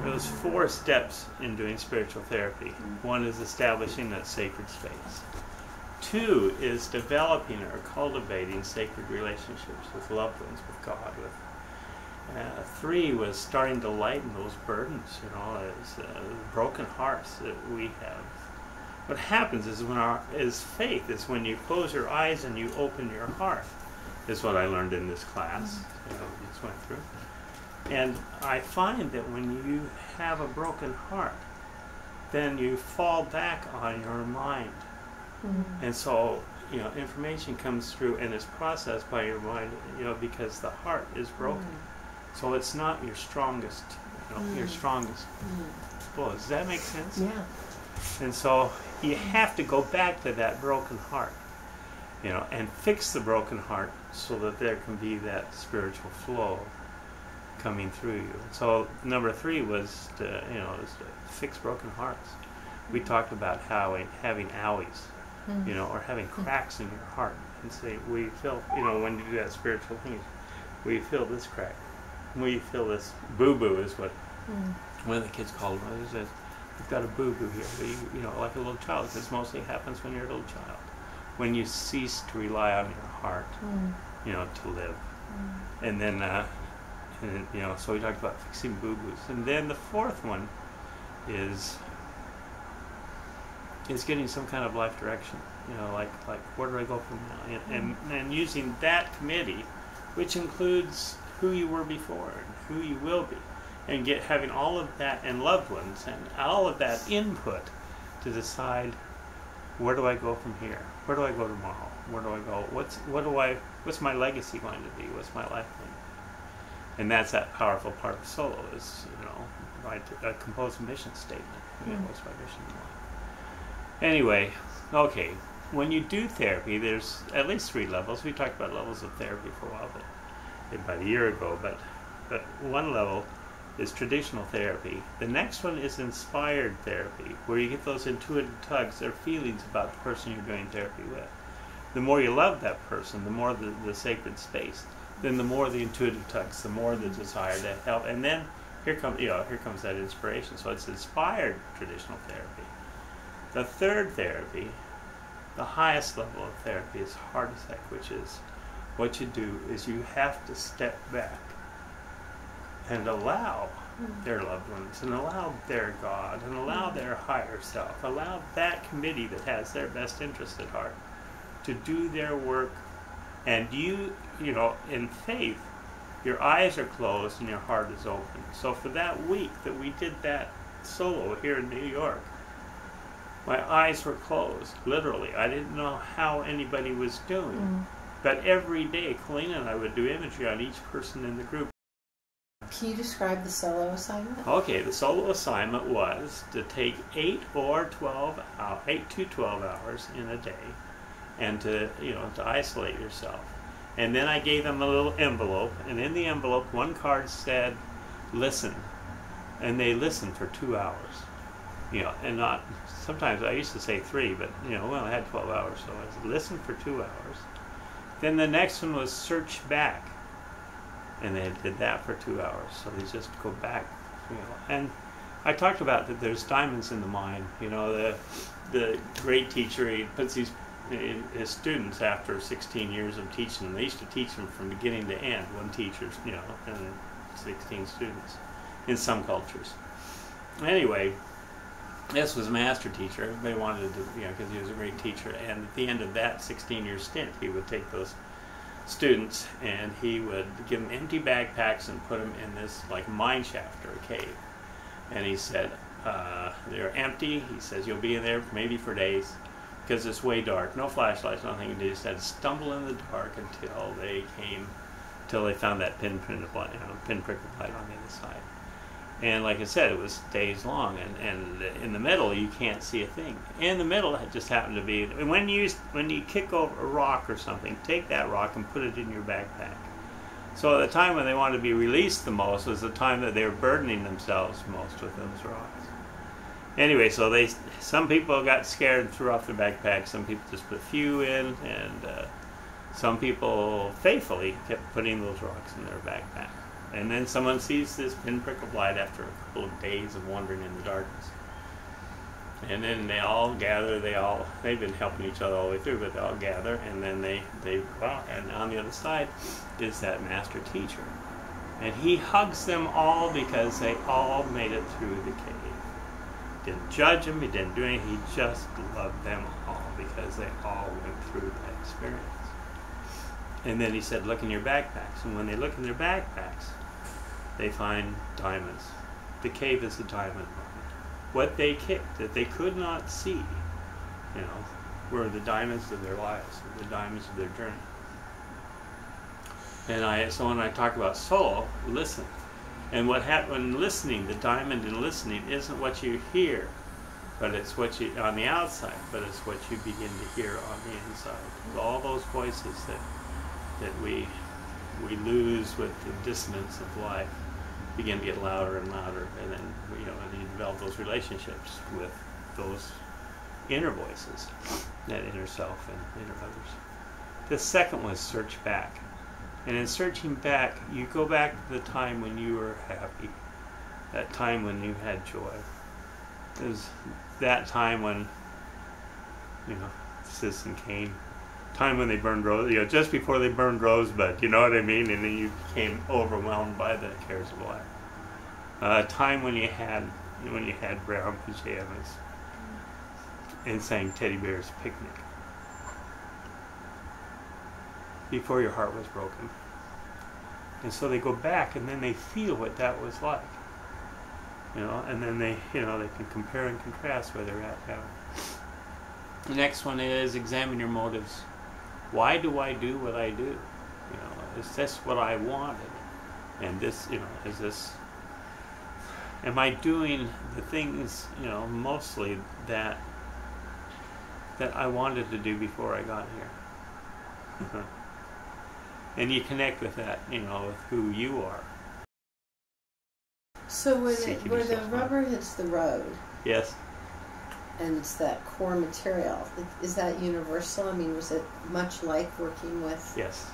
There's 4 steps in doing spiritual therapy. 1 is establishing that sacred space. 2 is developing or cultivating sacred relationships with loved ones, with God. 3 was starting to lighten those burdens, as broken hearts that we have. What happens is faith is when you close your eyes and you open your heart, is what I learned in this class. We just went through. And I find that when you have a broken heart, then you fall back on your mind. And so, information comes through and is processed by your mind, because the heart is broken. So it's not your strongest, your strongest. Well, does that make sense? Yeah. And so you have to go back to that broken heart, and fix the broken heart so that there can be that spiritual flow coming through you. So number 3 was to fix broken hearts. We talked about having owies, or having cracks in your heart, and say, we feel, when you do that spiritual thing, we feel this crack, we feel this boo-boo is what one of the kids called it. He says, you've got a boo-boo here, like a little child. This mostly happens when you're a little child, when you cease to rely on your heart, to live. And then, so we talked about fixing boo-boos. And then the 4th one is getting some kind of life direction, like where do I go from now? And using that committee, which includes who you were before and who you will be, and having all of that, and loved ones and all of that input to decide, where do I go from here? Where do I go tomorrow? Where do I go? What's my legacy going to be? What's my life going to be? And that's that powerful part of solo is, I compose a mission statement. What's my mission in life? Anyway, okay, when you do therapy, there's at least 3 levels. We talked about levels of therapy for a while, about a year ago, but one level is traditional therapy. The next one is inspired therapy, where you get those intuitive tugs or feelings about the person you're doing therapy with. The more you love that person, the more the sacred space, then the more the intuitive tugs, the more the desire to help, and then here comes that inspiration. So it's inspired traditional therapy. The 3rd therapy, the highest level of therapy, is heart attack, which is what you do is you have to step back and allow their loved ones, and allow their God, and allow their higher self, allow that committee that has their best interest at heart to do their work. And you in faith, your eyes are closed and your heart is open. So for that week that we did that solo here in New York, my eyes were closed, literally. I didn't know how anybody was doing. But every day, Colleen and I would do imagery on each person in the group. Can you describe the solo assignment? Okay, the solo assignment was to take 8 to 12 hours in a day, and to isolate yourself. And then I gave them a little envelope, and in the envelope, one card said, "Listen," and they listened for 2 hours. And not sometimes I used to say 3, but we only had 12 hours, so I said, "Listen for 2 hours." Then the next one was search back, and they did that for 2 hours. So they just go back, And I talked about that there's diamonds in the mind. The great teacher, he puts his students after 16 years of teaching them. They used to teach them from beginning to end. One teacher, and 16 students in some cultures. Anyway, this was a master teacher. Everybody wanted to, because he was a great teacher. And at the end of that 16-year stint, he would take those students and he would give them empty backpacks and put them in this like mine shaft or a cave. And he said, they're empty. He says, you'll be in there maybe for days because it's way dark. No flashlights, nothing. They just had to stumble in the dark until they found that pinprick of light on the other side. And like I said, it was days long, and in the middle you can't see a thing. In the middle it just happened to be, when you kick over a rock or something, take that rock and put it in your backpack. So at the time when they wanted to be released the most was the time that they were burdening themselves most with those rocks. Anyway, so some people got scared and threw off their backpacks, some people just put a few in, and some people faithfully kept putting those rocks in their backpack. And then someone sees this pinprick of light after a couple of days of wandering in the darkness. And then they all gather, they've been helping each other all the way through, but they all gather, and then they go out, and on the other side is that master teacher. And he hugs them all because they all made it through the cave. Didn't judge them, he didn't do anything, he just loved them all because they all went through that experience. And then he said, look in your backpacks. And when they look in their backpacks, they find diamonds. The cave is a diamond mine. What they kicked that they could not see, were the diamonds of their lives, the diamonds of their journey. And so when I talk about soul, listen. And what happens when listening, the diamond in listening isn't what you hear, but it's what you on the outside, but it's what you begin to hear on the inside. All those voices that we lose with the dissonance of life begin to get louder and louder, and then and you develop those relationships with those inner voices, that inner self and inner others. The second was search back. And in searching back, you go back to the time when you were happy, that time when you had joy. It was that time when, Citizen Kane, time when they burned just before they burned Rosebud, you know what I mean? And then you became overwhelmed by the cares of life. A time when you had brown pajamas and sang Teddy Bear's Picnic. Before your heart was broken. And so they go back and then they feel what that was like. And then they can compare and contrast where they're at now. The next one is examine your motives. Why do I do what I do? Is this what I wanted? And this, is this, am I doing the things, mostly that I wanted to do before I got here? And you connect with that, with who you are. So where the rubber hits the road, yes, and it's that core material, is that universal? I mean, was it much like working with? Yes.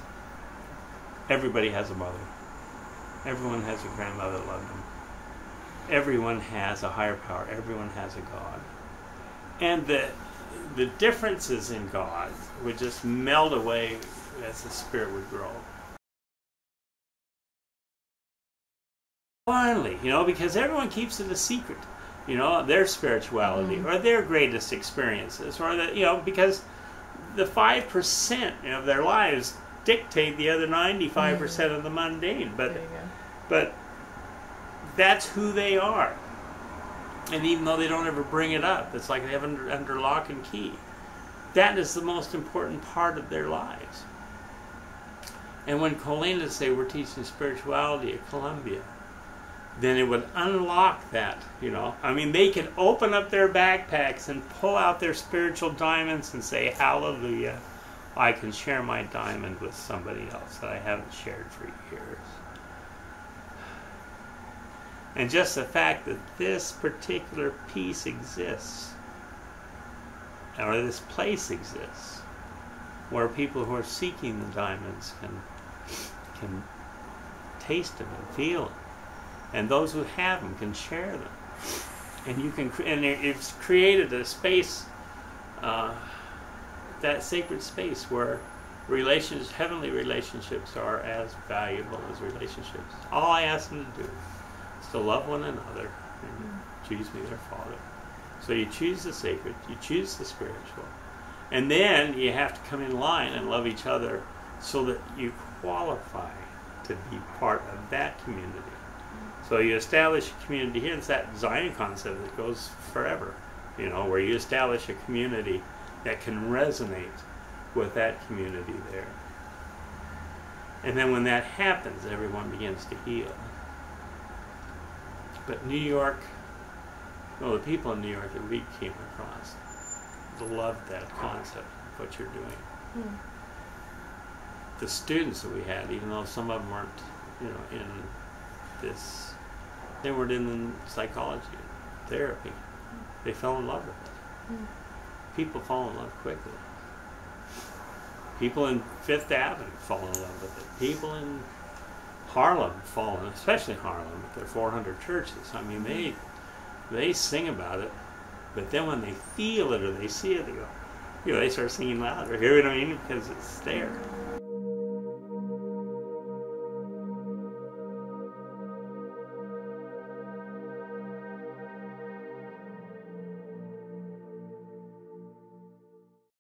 Everybody has a mother. Everyone has a grandmother that loved them. Everyone has a higher power. Everyone has a God. And the differences in God would just melt away as the spirit would grow. Finally, because everyone keeps it a secret, their spirituality or their greatest experiences, or because the 5% of their lives dictate the other 95% of the mundane. But that's who they are. And even though they don't ever bring it up, it's like they have it under lock and key. That is the most important part of their lives. And when Colleen would say we're teaching spirituality at Columbia, then it would unlock that, they could open up their backpacks and pull out their spiritual diamonds and say, hallelujah, I can share my diamond with somebody else that I haven't shared for years. And just the fact that this particular piece exists, or this place exists, where people who are seeking the diamonds can taste them and feel them, and those who have them can share them, and it's created a space, that sacred space where heavenly relationships are as valuable as relationships. All I ask them to do is to love one another and choose me their Father. So you choose the sacred, you choose the spiritual, and then you have to come in line and love each other so that you qualify to be part of that community. So you establish a community here. It's that Zion concept that goes forever, where you establish a community that can resonate with that community there. And then when that happens, everyone begins to heal. But New York, the people in New York that we came across loved that concept of what you're doing. The students that we had, even though some of them weren't, in this, they weren't in psychology, therapy, they fell in love with it. People fall in love quickly. People in Fifth Avenue fall in love with it. People in Harlem fallen, especially Harlem with their 400 churches. I mean, they sing about it, but then when they feel it or they see it, they go, they start singing louder. You know what I mean? Because it's there.